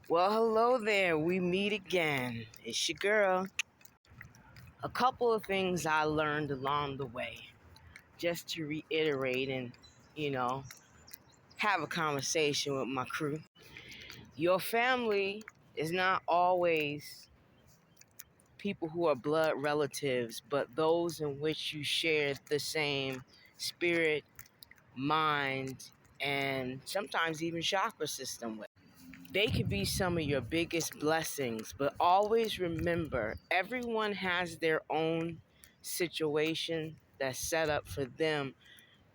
Well, hello there. We meet again. It's your girl. A couple of things I learned along the way, just to reiterate and, you know, have a conversation with my crew. Your family is not always people who are blood relatives, but those in which you share the same spirit, mind, and sometimes even chakra system with. They could be some of your biggest blessings, but always remember everyone has their own situation that's set up for them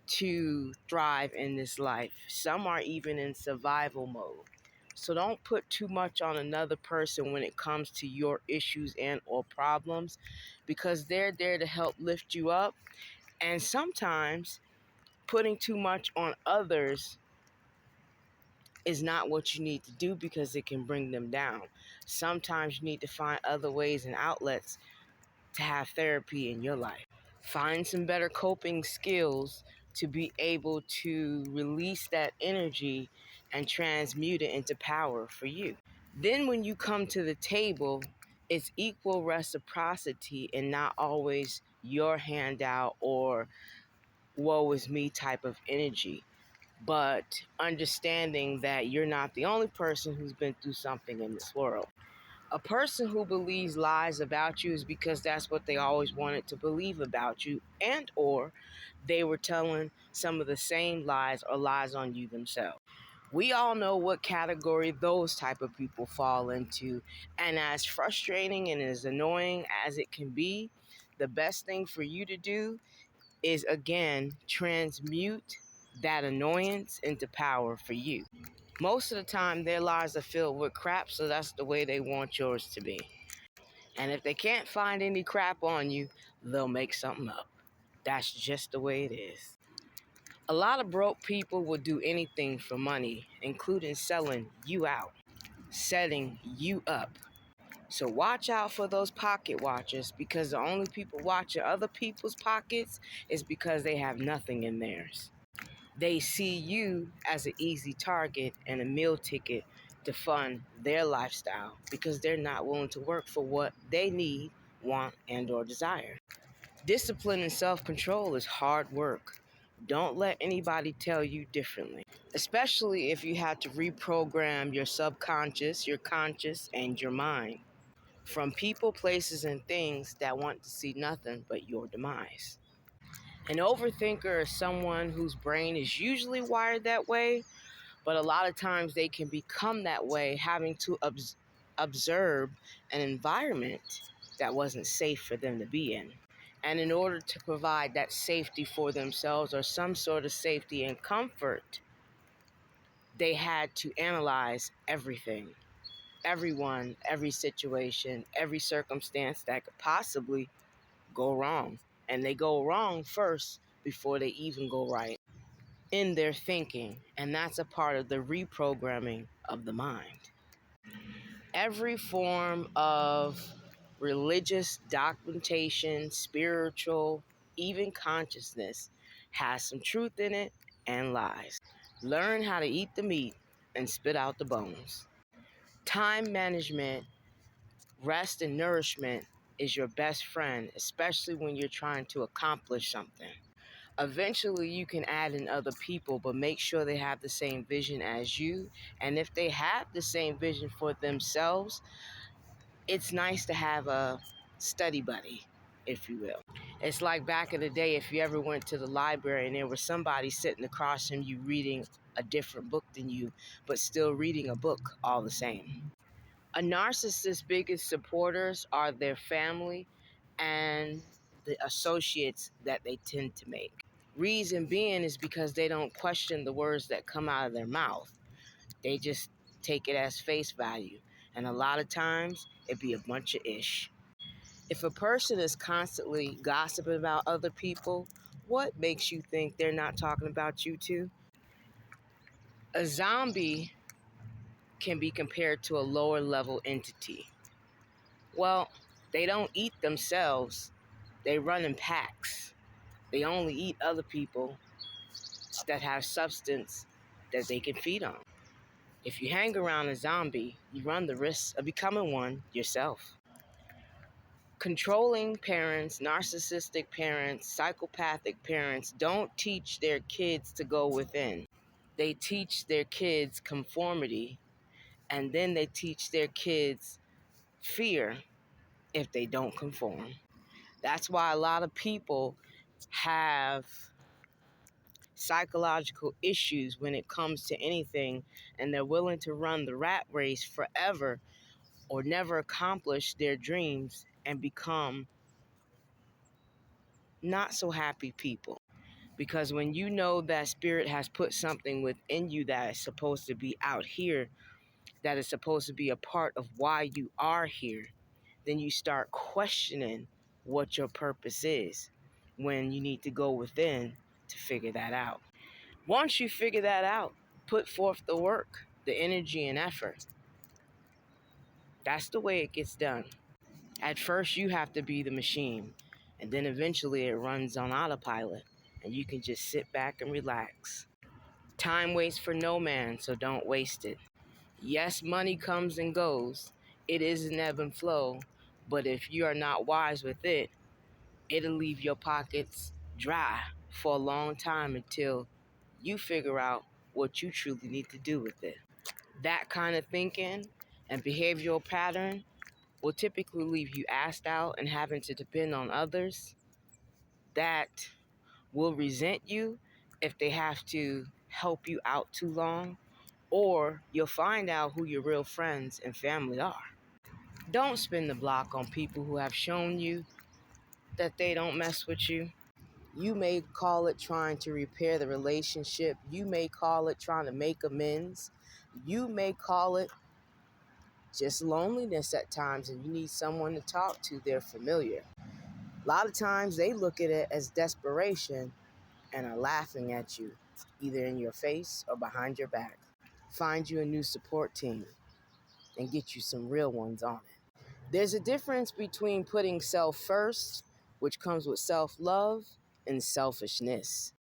to thrive in this life. Some are even in survival mode. So don't put too much on another person when it comes to your issues and or problems, because they're there to help lift you up. And sometimes putting too much on others is not what you need to do, because it can bring them down. Sometimes you need to find other ways and outlets to have therapy in your life. Find some better coping skills to be able to release that energy and transmute it into power for you. Then when you come to the table, it's equal reciprocity and not always your handout or woe is me type of energy, but understanding that you're not the only person who's been through something in this world. A person who believes lies about you is because that's what they always wanted to believe about you, and or they were telling some of the same lies or lies on you themselves. We all know what category those type of people fall into, and as frustrating and as annoying as it can be, the best thing for you to do is, again, transmute that annoyance into power for you. Most of the time, their lives are filled with crap, so that's the way they want yours to be. And if they can't find any crap on you, they'll make something up. That's just the way it is. A lot of broke people will do anything for money, including selling you out, setting you up. So watch out for those pocket watchers, because the only people watching other people's pockets is because they have nothing in theirs. They see you as an easy target and a meal ticket to fund their lifestyle, because they're not willing to work for what they need, want, and or desire. Discipline and self-control is hard work. Don't let anybody tell you differently, especially if you have to reprogram your subconscious, your conscious, and your mind from people, places, and things that want to see nothing but your demise. An overthinker is someone whose brain is usually wired that way, but a lot of times they can become that way having to observe an environment that wasn't safe for them to be in. And in order to provide that safety for themselves, or some sort of safety and comfort, they had to analyze everything, everyone, every situation, every circumstance that could possibly go wrong. And they go wrong first before they even go right in their thinking. And that's a part of the reprogramming of the mind. Every form of religious documentation, spiritual, even consciousness has some truth in it and lies. Learn how to eat the meat and spit out the bones. Time management, rest, and nourishment is your best friend, especially when you're trying to accomplish something. Eventually, you can add in other people, but make sure they have the same vision as you. And if they have the same vision for themselves, it's nice to have a study buddy, if you will. It's like back in the day, if you ever went to the library and there was somebody sitting across from you reading a different book than you, but still reading a book all the same. A narcissist's biggest supporters are their family and the associates that they tend to make. Reason being is because they don't question the words that come out of their mouth. They just take it as face value. And a lot of times, it be a bunch of ish. If a person is constantly gossiping about other people, what makes you think they're not talking about you too? A zombie can be compared to a lower level entity. Well, they don't eat themselves. They run in packs. They only eat other people that have substance that they can feed on. If you hang around a zombie, you run the risk of becoming one yourself. Controlling parents, narcissistic parents, psychopathic parents don't teach their kids to go within. They teach their kids conformity, and then they teach their kids fear if they don't conform. That's why a lot of people have psychological issues when it comes to anything, and they're willing to run the rat race forever or never accomplish their dreams and become not so happy people. Because when you know that spirit has put something within you that is supposed to be out here, that is supposed to be a part of why you are here, then you start questioning what your purpose is when you need to go within to figure that out. Once you figure that out, put forth the work, the energy, and effort. That's the way it gets done. At first, you have to be the machine, and then eventually it runs on autopilot, and you can just sit back and relax. Time waits for no man, so don't waste it. Yes, money comes and goes. It is an ebb and flow, but if you are not wise with it, it'll leave your pockets dry for a long time until you figure out what you truly need to do with it. That kind of thinking and behavioral pattern will typically leave you asked out and having to depend on others that will resent you if they have to help you out too long, or you'll find out who your real friends and family are. Don't spin the block on people who have shown you that they don't mess with you. You may call it trying to repair the relationship. You may call it trying to make amends. You may call it just loneliness at times and you need someone to talk to. They're familiar. A lot of times they look at it as desperation and are laughing at you, either in your face or behind your back. Find you a new support team and get you some real ones on it. There's a difference between putting self first, which comes with self-love, and selfishness.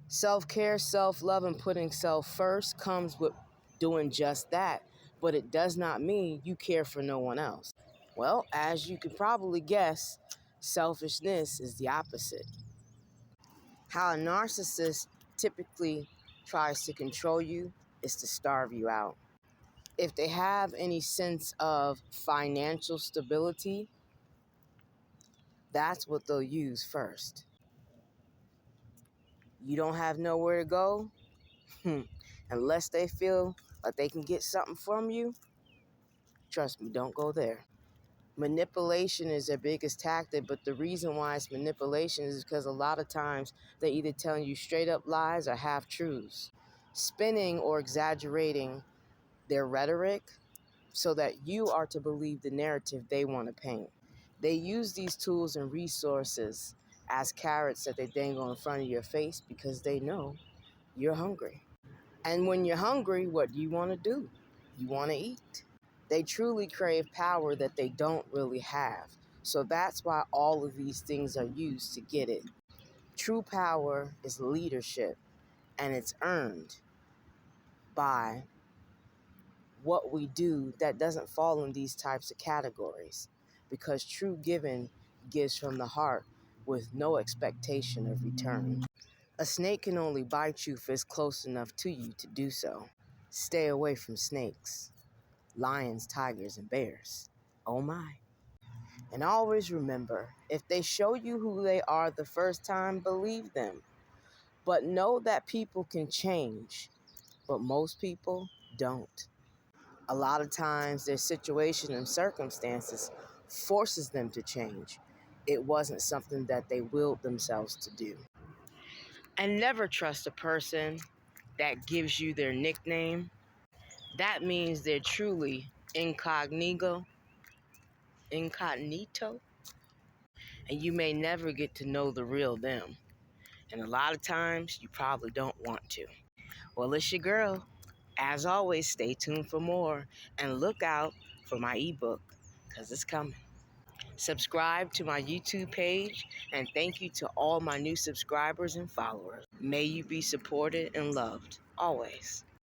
Self-care, self-love, and putting self first comes with doing just that, but it does not mean you care for no one else. Well, as you can probably guess, selfishness is the opposite. How a narcissist typically tries to control you is to starve you out. If they have any sense of financial stability, that's what they'll use first. You don't have nowhere to go, unless they feel like they can get something from you, trust me, don't go there. Manipulation is their biggest tactic, but the reason why it's manipulation is because a lot of times they're either telling you straight up lies or half truths, spinning or exaggerating their rhetoric so that you are to believe the narrative they want to paint. They use these tools and resources as carrots that they dangle in front of your face because they know you're hungry. And when you're hungry, what do you want to do? You want to eat. They truly crave power that they don't really have. So that's why all of these things are used to get it. True power is leadership, and it's earned by what we do that doesn't fall in these types of categories. Because true giving gives from the heart with no expectation of return. A snake can only bite you if it's close enough to you to do so. Stay away from snakes, lions, tigers, and bears. Oh my. And always remember, if they show you who they are the first time, believe them. But know that people can change, but most people don't. A lot of times their situation and circumstances forces them to change. It wasn't something that they willed themselves to do. And never trust a person that gives you their nickname. That means they're truly incognito, and you may never get to know the real them. And a lot of times, you probably don't want to. Well, it's your girl. As always, stay tuned for more and look out for my ebook because it's coming. Subscribe to my YouTube page, and thank you to all my new subscribers and followers. May you be supported and loved always.